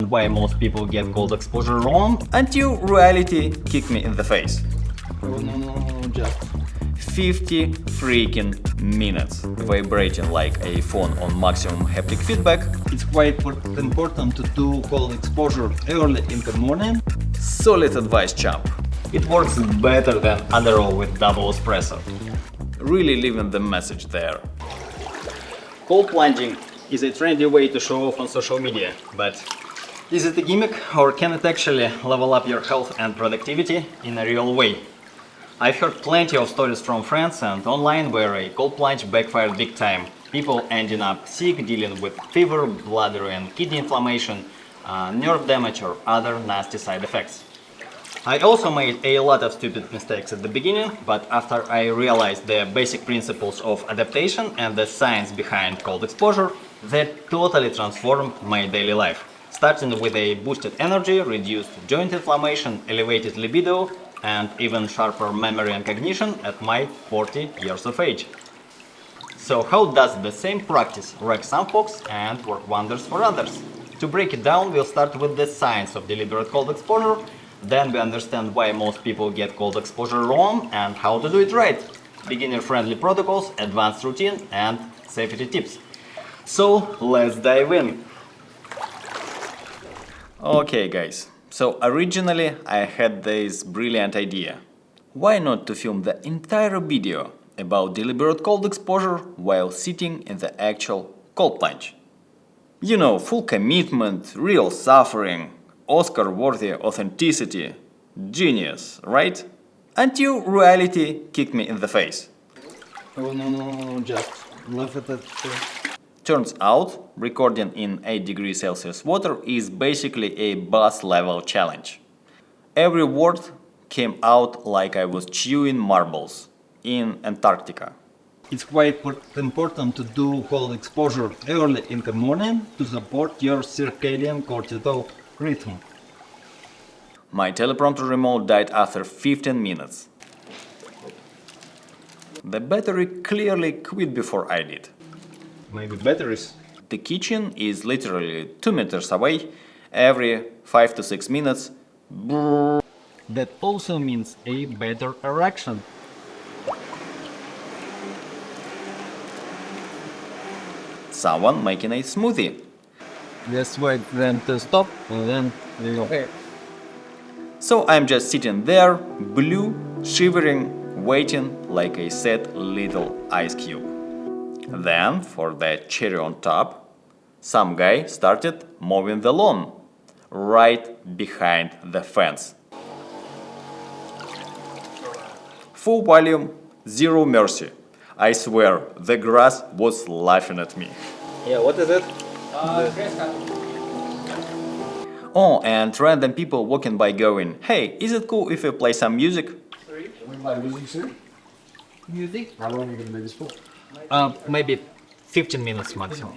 understand why most people get cold exposure wrong, until reality kicked me in the face. No, just 50 freaking minutes, vibrating like a phone on maximum haptic feedback. it's quite important to do cold exposure early in the morning. Solid advice, champ. it works better than Adderall with double espresso. Really leaving the message there. Cold plunging is a trendy way to show off on social media, but is it a gimmick or can it actually level up your health and productivity in a real way? I've heard plenty of stories from friends and online where a cold plunge backfired big time. People ending up sick, dealing with fever, bladder and kidney inflammation, nerve damage or other nasty side effects. I also made a lot of stupid mistakes at the beginning, but after I realized the basic principles of adaptation and the science behind cold exposure, that totally transformed my daily life. Starting with a boosted energy, reduced joint inflammation, elevated libido, and even sharper memory and cognition at my 40 years of age. So how does the same practice wreck some folks and work wonders for others? To break it down, we'll start with the science of deliberate cold exposure, then we understand why most people get cold exposure wrong and how to do it right. Beginner-friendly protocols, advanced routine, and safety tips. So let's dive in. Okay, guys. So originally I had this brilliant idea. Why not to film the entire video about deliberate cold exposure while sitting in the actual cold plunge? You know, full commitment, real suffering, Oscar-worthy authenticity. Genius, right? Until reality kicked me in the face. No, just laugh at that. Turns out, recording in 8 degrees Celsius water is basically a boss level challenge. Every word came out like I was chewing marbles in Antarctica. It's quite important to do cold exposure early in the morning to support your circadian cortisol rhythm. My teleprompter remote died after 15 minutes. The battery clearly quit before I did. Maybe batteries? The kitchen is literally 2 meters away. Every 5 to 6 minutes, brrr. That also means a better erection. Someone making a smoothie. Just wait them to stop and then we go. So I'm just sitting there, blue, shivering, waiting like a sad little ice cube. Then, for the cherry on top, some guy started mowing the lawn, right behind the fence. Full volume, zero mercy. I swear, the grass was laughing at me. Yeah, what is it? Oh, and random people walking by going, "Hey, is it cool if we play some music?" Music? How long are you going to make this for? Maybe 15 minutes maximum.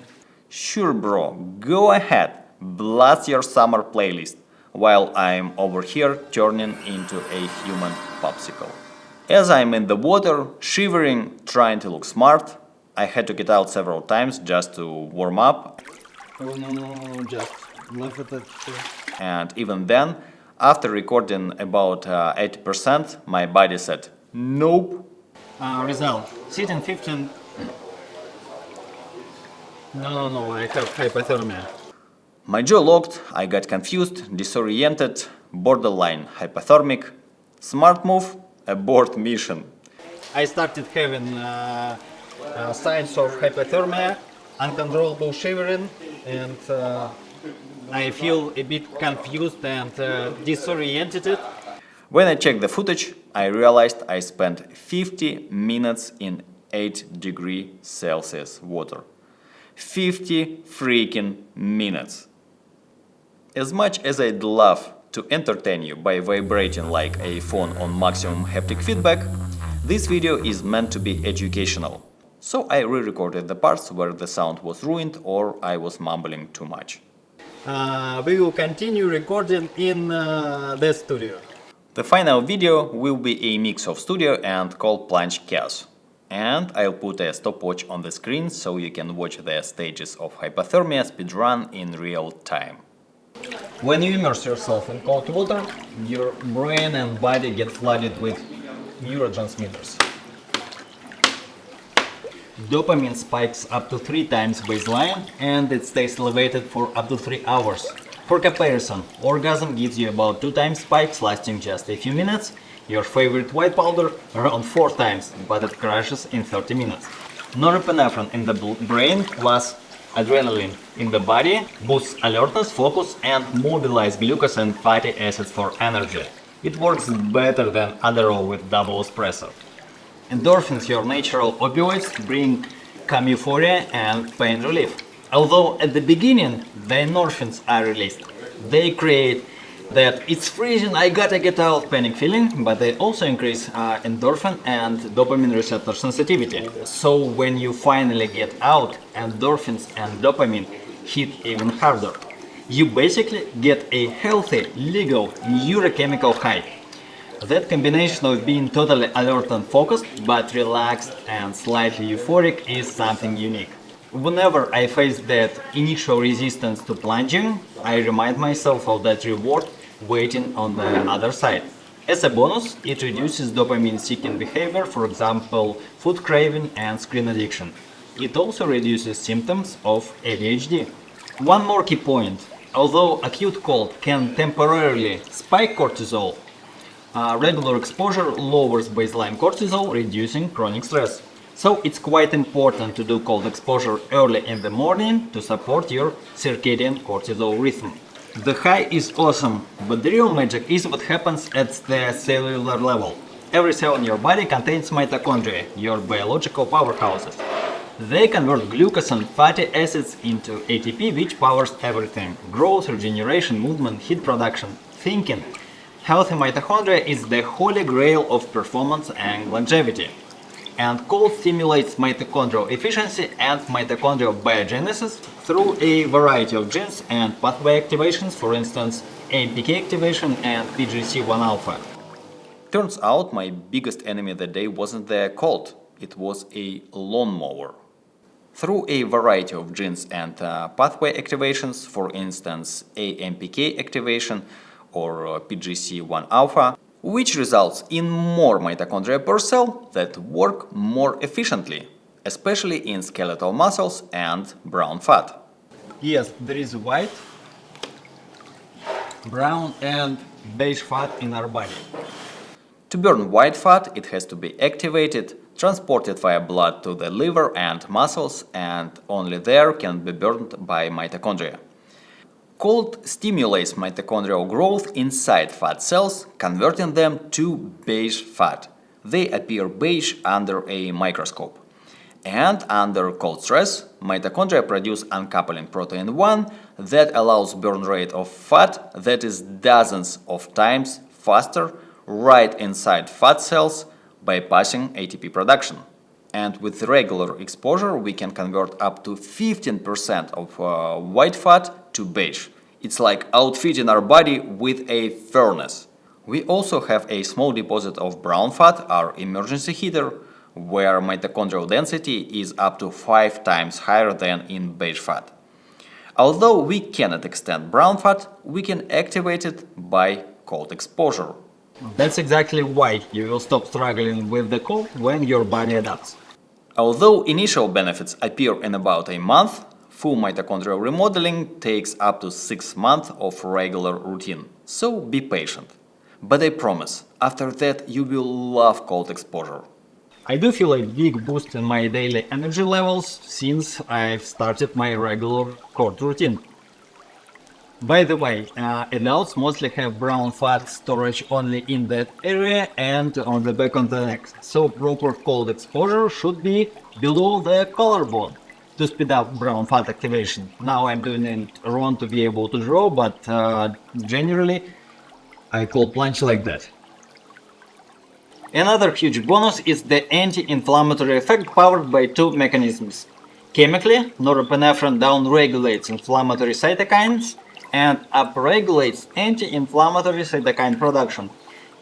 Sure, bro, go ahead, blast your summer playlist, while I'm over here turning into a human popsicle. As I'm in the water, shivering, trying to look smart, I had to get out several times just to warm up, No, just laugh at that. and even then, after recording about 80%, my body said, nope. Result. Sitting 15. No, I have hypothermia. My jaw locked, I got confused, disoriented, borderline hypothermic. Smart move, abort mission. I started having signs of hypothermia, uncontrollable shivering, and I feel a bit confused and disoriented. When I checked the footage, I realized I spent 50 minutes in 8 degrees Celsius water. 50 freaking minutes. As much as I'd love to entertain you by vibrating like a phone on maximum haptic feedback, this video is meant to be educational. So I re-recorded the parts where the sound was ruined or I was mumbling too much. We will continue recording in the studio. The final video will be a mix of studio and cold plunge chaos. And I'll put a stopwatch on the screen so you can watch the stages of hypothermia speedrun in real time. When you immerse yourself in cold water, your brain and body get flooded with neurotransmitters. Dopamine spikes up to 3 times baseline and it stays elevated for up to 3 hours. For comparison, orgasm gives you about 2 times spikes lasting just a few minutes, your favorite white powder around 4 times, but it crashes in 30 minutes. Norepinephrine in the brain plus adrenaline in the body boosts alertness, focus and mobilize glucose and fatty acids for energy. It works better than Adderall with double espresso. Endorphins, your natural opioids, bring calm euphoria and pain relief. Although at the beginning the endorphins are released, they create that it's freezing, I gotta get out panic feeling, but they also increase endorphin and dopamine receptor sensitivity. So when you finally get out, endorphins and dopamine hit even harder. You basically get a healthy, legal neurochemical high. That combination of being totally alert and focused, but relaxed and slightly euphoric is something unique. Whenever I face that initial resistance to plunging, I remind myself of that reward waiting on the other side. As a bonus, it reduces dopamine-seeking behavior, for example, food craving and screen addiction. It also reduces symptoms of ADHD. One more key point. Although acute cold can temporarily spike cortisol, regular exposure lowers baseline cortisol, reducing chronic stress. So it's quite important to do cold exposure early in the morning to support your circadian cortisol rhythm. The high is awesome, but the real magic is what happens at the cellular level. Every cell in your body contains mitochondria, your biological powerhouses. They convert glucose and fatty acids into ATP, which powers everything: growth, regeneration, movement, heat production, thinking. Healthy mitochondria is the holy grail of performance and longevity. And cold stimulates mitochondrial efficiency and mitochondrial biogenesis through a variety of genes and pathway activations, for instance, AMPK activation and PGC1-alpha. Turns out my biggest enemy that day wasn't the cold, it was a lawnmower. Through a variety of genes and pathway activations, for instance AMPK activation or PGC1-alpha, which results in more mitochondria per cell that work more efficiently, especially in skeletal muscles and brown fat. Yes, there is white, brown and beige fat in our body. To burn white fat, it has to be activated, transported via blood to the liver and muscles, and only there can be burned by mitochondria. Cold stimulates mitochondrial growth inside fat cells, converting them to beige fat. They appear beige under a microscope. And under cold stress, mitochondria produce uncoupling protein 1 that allows burn rate of fat that is dozens of times faster right inside fat cells, bypassing ATP production. And with regular exposure, we can convert up to 15% of white fat to beige. It's like outfitting our body with a furnace. We also have a small deposit of brown fat, our emergency heater, where mitochondrial density is up to 5 times higher than in beige fat. Although we cannot extend brown fat, we can activate it by cold exposure. That's exactly why you will stop struggling with the cold when your body adapts. Although initial benefits appear in about a month, full mitochondrial remodeling takes up to 6 months of regular routine, so be patient. But I promise, after that you will love cold exposure. I do feel a big boost in my daily energy levels since I've started my regular cold routine. By the way, adults mostly have brown fat storage only in that area and on the back of the neck, so proper cold exposure should be below the collarbone to speed up brown fat activation. Now I'm doing it wrong to be able to draw, but generally I cold plunge like that. Another huge bonus is the anti-inflammatory effect powered by 2 mechanisms. Chemically, norepinephrine downregulates inflammatory cytokines and upregulates anti-inflammatory cytokine production.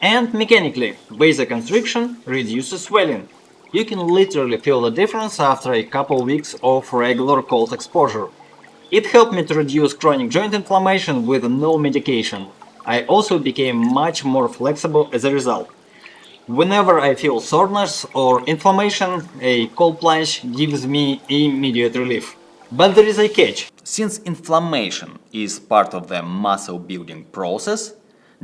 And mechanically, vasoconstriction reduces swelling. You can literally feel the difference after a couple weeks of regular cold exposure. It helped me to reduce chronic joint inflammation with no medication. I also became much more flexible as a result. Whenever I feel soreness or inflammation, a cold plunge gives me immediate relief. But there is a catch. Since inflammation is part of the muscle building process,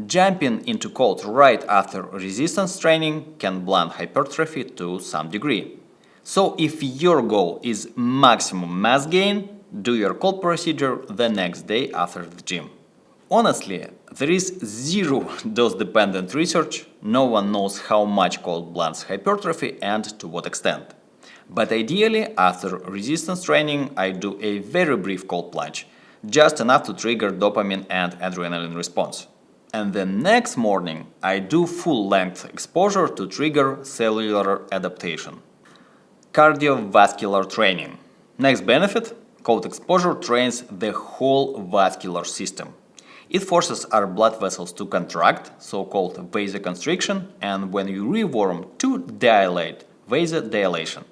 jumping into cold right after resistance training can blunt hypertrophy to some degree. So if your goal is maximum mass gain, do your cold procedure the next day after the gym. Honestly, there is zero dose-dependent research, no one knows how much cold blunts hypertrophy and to what extent. But ideally, after resistance training, I do a very brief cold plunge, just enough to trigger dopamine and adrenaline response. And the next morning, I do full-length exposure to trigger cellular adaptation. Cardiovascular training. Next benefit, cold exposure trains the whole vascular system. It forces our blood vessels to contract, so-called vasoconstriction, and when you rewarm, to dilate, vasodilation.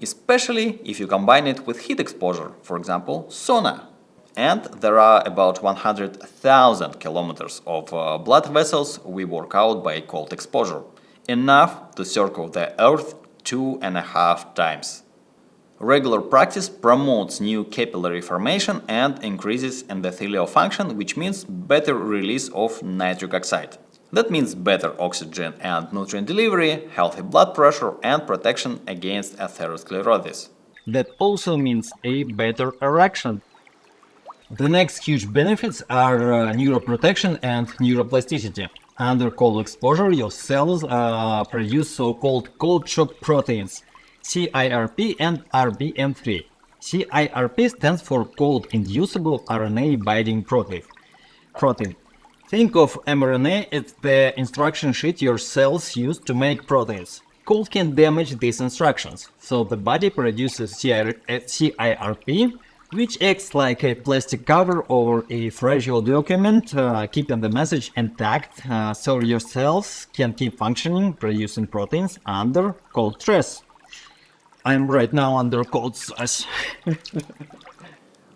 Especially if you combine it with heat exposure, for example, sauna. And there are about 100,000 kilometers of blood vessels we work out by cold exposure, enough to circle the Earth 2.5 times. Regular practice promotes new capillary formation and increases endothelial function, which means better release of nitric oxide. That means better oxygen and nutrient delivery, healthy blood pressure, and protection against atherosclerosis. That also means a better erection. The next huge benefits are neuroprotection and neuroplasticity. Under cold exposure, your cells produce so-called cold shock proteins, CIRP and RBM3. CIRP stands for cold inducible RNA binding protein. Think of mRNA as the instruction sheet your cells use to make proteins. Cold can damage these instructions, so the body produces CIRP, which acts like a plastic cover over a fragile document, keeping the message intact so your cells can keep functioning, producing proteins under cold stress. I'm right now under cold stress.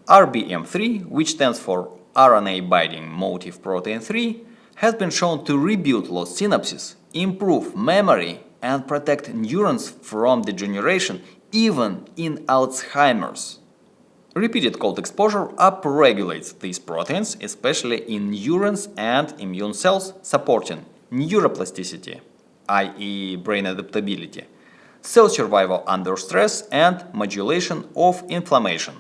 RBM3, which stands for RNA binding motif protein 3, has been shown to rebuild lost synapses, improve memory, and protect neurons from degeneration, even in Alzheimer's. Repeated cold exposure upregulates these proteins, especially in neurons and immune cells, supporting neuroplasticity, i.e. brain adaptability, cell survival under stress, and modulation of inflammation.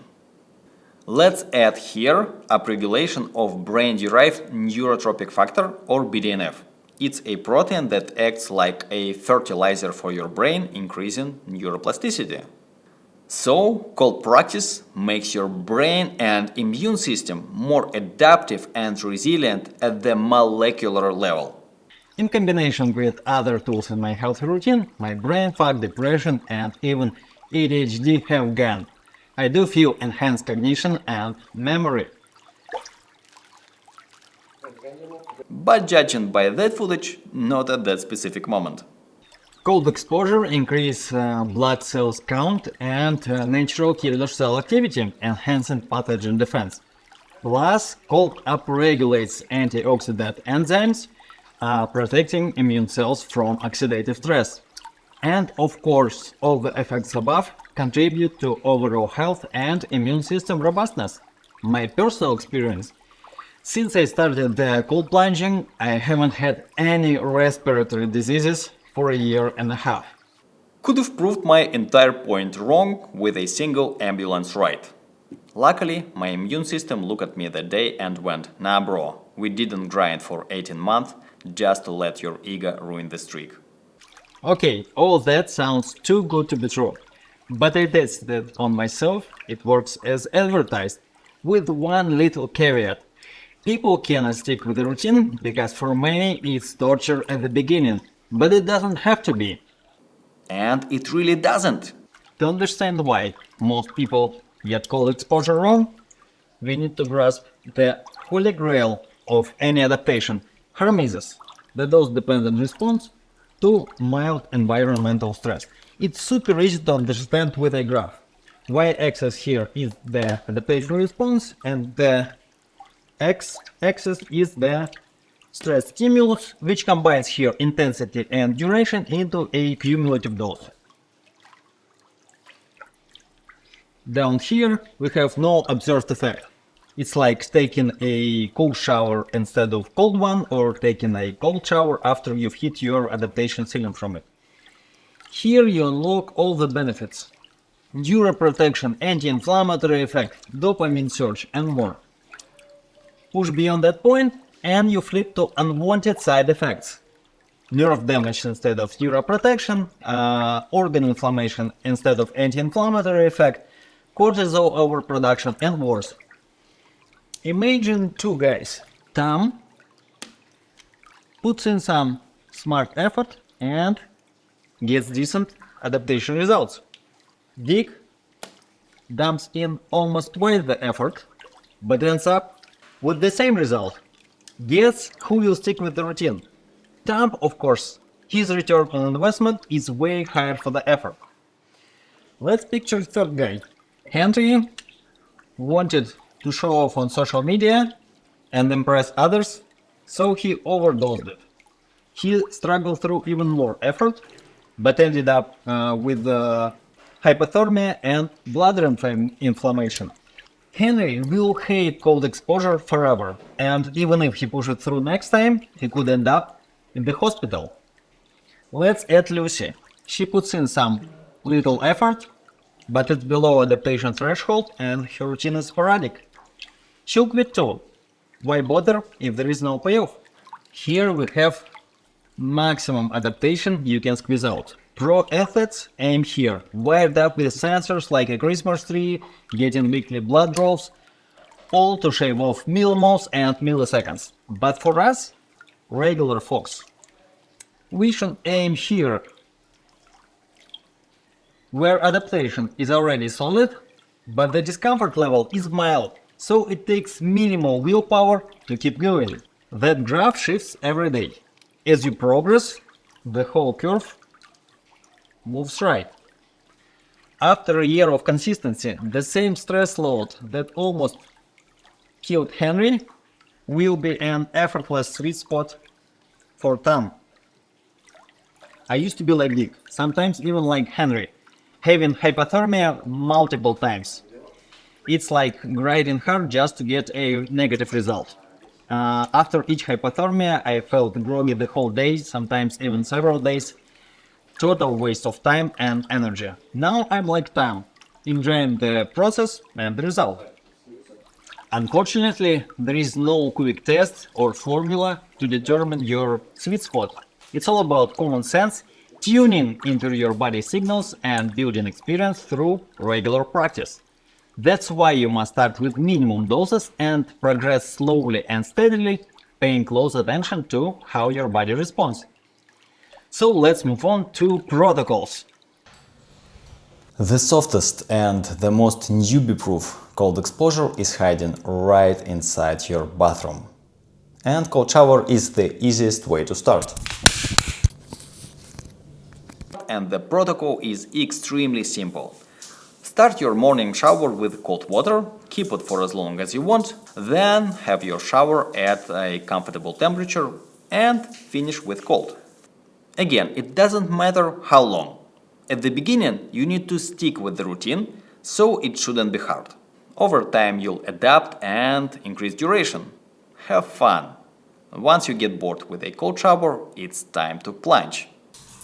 Let's add here upregulation of brain-derived neurotrophic factor, or BDNF. It's a protein that acts like a fertilizer for your brain, increasing neuroplasticity. So, cold practice makes your brain and immune system more adaptive and resilient at the molecular level. In combination with other tools in my health routine, my brain fog, depression, and even ADHD have gone. I do feel enhanced cognition and memory. But judging by that footage, not at that specific moment. Cold exposure increases blood cells count and natural killer cell activity, enhancing pathogen defense. Plus, cold upregulates antioxidant enzymes, protecting immune cells from oxidative stress. And of course, all the effects above contribute to overall health and immune system robustness. My personal experience: since I started cold plunging, I haven't had any respiratory diseases for a year and a half. Could have proved my entire point wrong with a single ambulance ride. Luckily, my immune system looked at me that day and went, "Nah bro, we didn't grind for 18 months just to let your ego ruin the streak." Okay, all that sounds too good to be true. But I tested it on myself, it works as advertised, with one little caveat. People cannot stick with the routine because for many it's torture at the beginning, but it doesn't have to be. And it really doesn't. To understand why most people get cold exposure wrong, we need to grasp the holy grail of any adaptation, hormesis, the dose-dependent response to mild environmental stress. It's super easy to understand with a graph. Y-axis here is the adaptation response, and the X-axis is the stress stimulus, which combines here intensity and duration into a cumulative dose. Down here we have no observed effect. It's like taking a cold shower instead of cold one, or taking a cold shower after you've hit your adaptation ceiling from it. Here you unlock all the benefits: neuroprotection, anti-inflammatory effect, dopamine surge, and more. Push beyond that point and you flip to unwanted side effects: nerve damage instead of neuroprotection, organ inflammation instead of anti-inflammatory effect, cortisol overproduction, and worse. Imagine two guys. Tom puts in some smart effort and gets decent adaptation results. Dick dumps in almost twice the effort, but ends up with the same result. Guess who will stick with the routine? Tom, of course. His return on investment is way higher for the effort. Let's picture the third guy. Henry wanted to show off on social media and impress others, so he overdosed it. He struggled through even more effort, but ended up with hypothermia and bladder inflammation. Henry will hate cold exposure forever, and even if he pushes through next time, he could end up in the hospital. Let's add Lucy. She puts in some little effort, but it's below adaptation threshold and her routine is sporadic. She'll quit too. Why bother if there is no payoff? Here we have maximum adaptation you can squeeze out. Pro athletes aim here, wired up with sensors like a Christmas tree, getting weekly blood draws, all to shave off millimoles and milliseconds. But for us, regular folks, we should aim here, where adaptation is already solid, but the discomfort level is mild, so it takes minimal willpower to keep going. That graph shifts every day. As you progress, the whole curve moves right. After a year of consistency, the same stress load that almost killed Henry will be an effortless sweet spot for Tom. I used to be like Dick, sometimes even like Henry, having hypothermia multiple times. It's like grinding hard just to get a negative result. After each hypothermia, I felt groggy the whole day, sometimes even several days. Total waste of time and energy. Now I'm like Tom, enjoying the process and the result. Unfortunately, there is no quick test or formula to determine your sweet spot. It's all about common sense, tuning into your body signals and building experience through regular practice. That's why you must start with minimum doses and progress slowly and steadily, paying close attention to how your body responds. So let's move on to protocols. The softest and the most newbie-proof cold exposure is hiding right inside your bathroom. And cold shower is the easiest way to start. And the protocol is extremely simple. Start your morning shower with cold water, keep it for as long as you want, then have your shower at a comfortable temperature and finish with cold. Again, it doesn't matter how long. At the beginning, you need to stick with the routine, so it shouldn't be hard. Over time, you'll adapt and increase duration. Have fun. Once you get bored with a cold shower, it's time to plunge.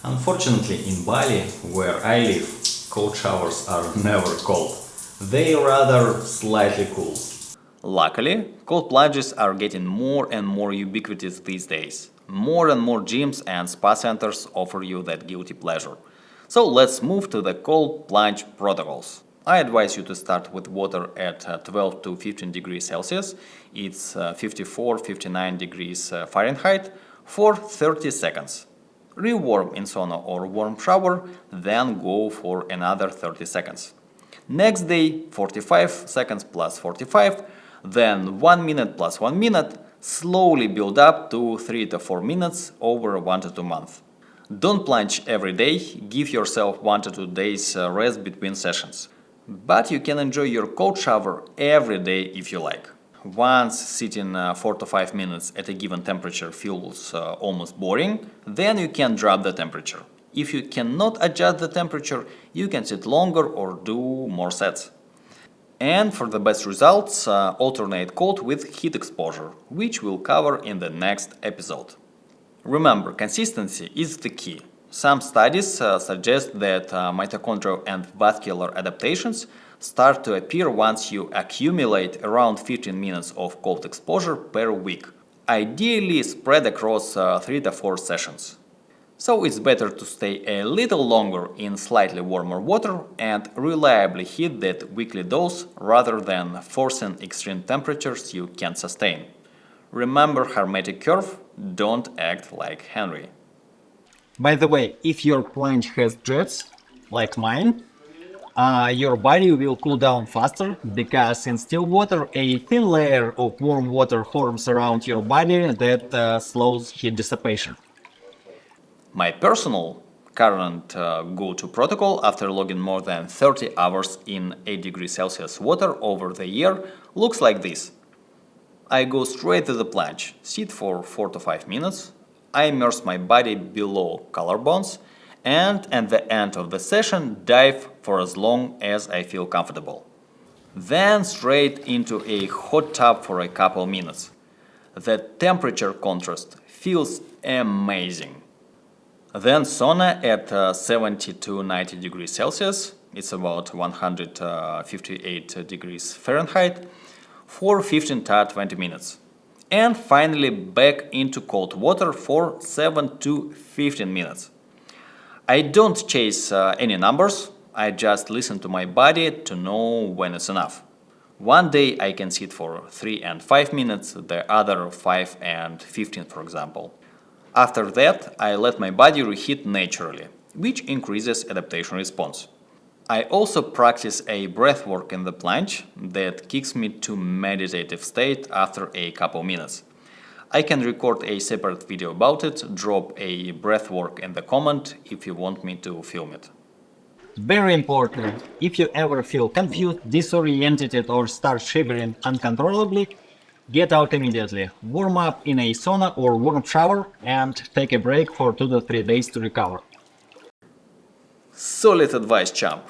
Unfortunately, in Bali, where I live, cold showers are never cold. They rather slightly cool. Luckily, cold plunges are getting more and more ubiquitous these days. More and more gyms and spa centers offer you that guilty pleasure. So let's move to the cold plunge protocols. I advise you to start with water at 12 to 15 degrees Celsius, it's 54-59 degrees Fahrenheit, for 30 seconds. Rewarm in sauna or warm shower, then go for another 30 seconds. Next day, 45 seconds plus 45, then 1 minute plus 1 minute, slowly build up to 3 to 4 minutes over 1 to 2 months. Don't plunge every day, give yourself 1 to 2 days rest between sessions. But you can enjoy your cold shower every day if you like. Once sitting 4 to 5 minutes at a given temperature feels almost boring, then you can drop the temperature. If you cannot adjust the temperature, you can sit longer or do more sets. And for the best results, alternate cold with heat exposure, which we'll cover in the next episode. Remember, consistency is the key. Some studies suggest that mitochondrial and vascular adaptations start to appear once you accumulate around 15 minutes of cold exposure per week, ideally spread across 3 to 4 sessions. So it's better to stay a little longer in slightly warmer water and reliably hit that weekly dose rather than forcing extreme temperatures you can't sustain. Remember hermetic curve, don't act like Henry. By the way, if your plunge has jets, like mine, your body will cool down faster because in still water a thin layer of warm water forms around your body that slows heat dissipation. My personal current go-to protocol after logging more than 30 hours in 8 degrees Celsius water over the year looks like this. I go straight to the plunge, sit for 4 to 5 minutes, I immerse my body below collarbones, and at the end of the session dive for as long as I feel comfortable. Then straight into a hot tub for a couple minutes. The temperature contrast feels amazing. Then sauna at 70 to 90 degrees Celsius, it's about 158 degrees Fahrenheit, for 15 to 20 minutes. And finally back into cold water for 7 to 15 minutes. I don't chase any numbers, I just listen to my body to know when it's enough. One day I can sit for 3 and 5 minutes, the other 5 and 15 for example. After that, I let my body reheat naturally, which increases adaptation response. I also practice a breath work in the plunge that kicks me to meditative state after a couple minutes. I can record a separate video about it, drop a breath work in the comment if you want me to film it. Very important, if you ever feel confused, disoriented or start shivering uncontrollably, get out immediately. Warm up in a sauna or warm shower and take a break for 2 to 3 days to recover. Solid advice, champ.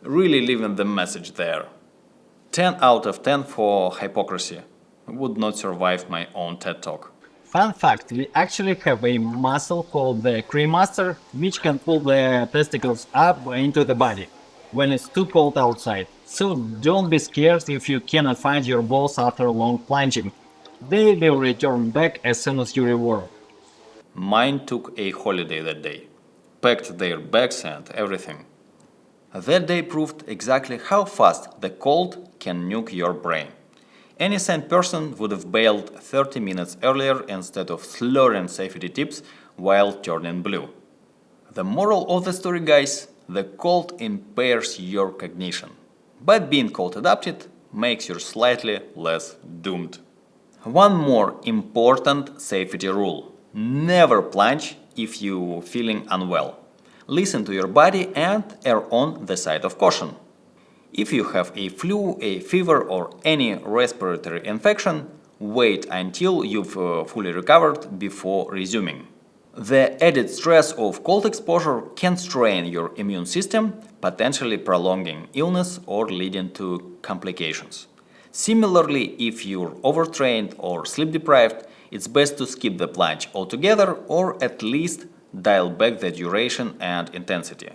Really leaving the message there. 10 out of 10 for hypocrisy. Would not survive my own TED Talk. Fun fact, we actually have a muscle called the cremaster, which can pull the testicles up into the body when it's too cold outside. So don't be scared if you cannot find your balls after long plunging. They will return back as soon as you rewarm. Mine took a holiday that day. Packed their bags and everything. That day proved exactly how fast the cold can nuke your brain. Any sane person would have bailed 30 minutes earlier instead of slurring safety tips while turning blue. The moral of the story, guys, the cold impairs your cognition, but being cold adapted makes you slightly less doomed. One more important safety rule: never plunge if you're feeling unwell. Listen to your body and err on the side of caution. If you have a flu, a fever, or any respiratory infection, wait until you've fully recovered before resuming. The added stress of cold exposure can strain your immune system, potentially prolonging illness or leading to complications. Similarly, if you're overtrained or sleep deprived, it's best to skip the plunge altogether or at least dial back the duration and intensity.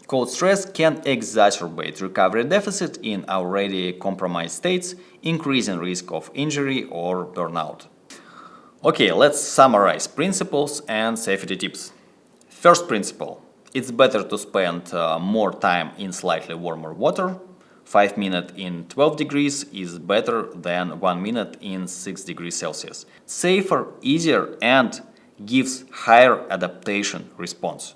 Cold stress can exacerbate recovery deficit in already compromised states, increasing risk of injury or burnout. Okay, let's summarize principles and safety tips. First principle: it's better to spend more time in slightly warmer water. 5 minutes in 12 degrees is better than 1 minute in 6 degrees Celsius. Safer, easier, and gives higher adaptation response.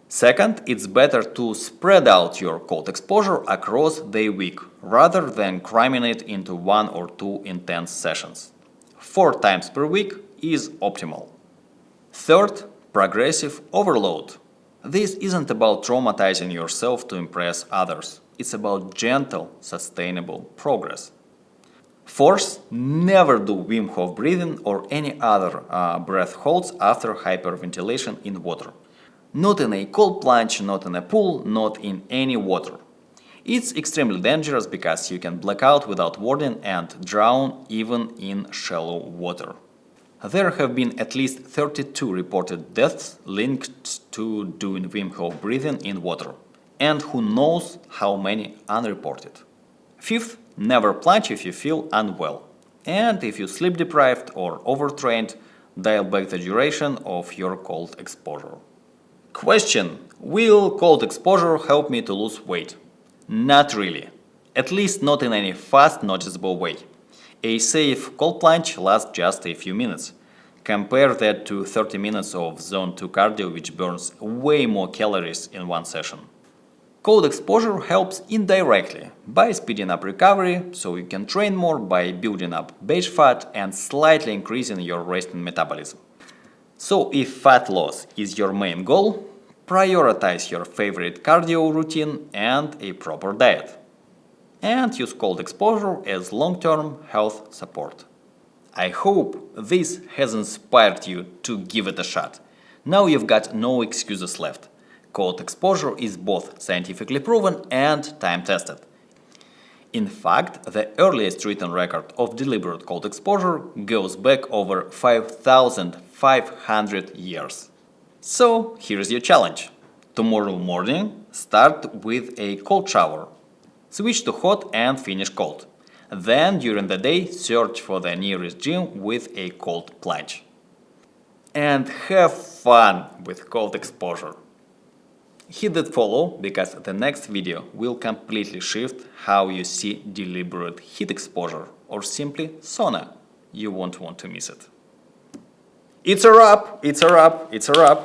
Second, it's better to spread out your cold exposure across the week rather than cramming it into 1 or 2 intense sessions. 4 times per week is optimal. Third, progressive overload. This isn't about traumatizing yourself to impress others. It's about gentle, sustainable progress. Fourth, never do Wim Hof breathing or any other breath holds after hyperventilation in water. Not in a cold plunge, not in a pool, not in any water. It's extremely dangerous because you can black out without warning and drown even in shallow water. There have been at least 32 reported deaths linked to doing Wim Hof breathing in water, and who knows how many unreported. Fifth, never plunge if you feel unwell, and if you're sleep deprived or overtrained, dial back the duration of your cold exposure. Question: will cold exposure help me to lose weight? Not really, at least not in any fast, noticeable way. A safe cold plunge lasts just a few minutes. Compare that to 30 minutes of zone 2 cardio, which burns way more calories in one session. Cold exposure helps indirectly by speeding up recovery, so you can train more by building up base fat and slightly increasing your resting metabolism. So if fat loss is your main goal, prioritize your favorite cardio routine and a proper diet. And use cold exposure as long-term health support. I hope this has inspired you to give it a shot. Now you've got no excuses left. Cold exposure is both scientifically proven and time-tested. In fact, the earliest written record of deliberate cold exposure goes back over 5,500 years. So here's your challenge. Tomorrow morning, start with a cold shower. Switch to hot and finish cold. Then, during the day, search for the nearest gym with a cold plunge. And have fun with cold exposure. Hit that follow, because the next video will completely shift how you see deliberate heat exposure, or simply sauna. You won't want to miss it. It's a wrap! It's a wrap! It's a wrap!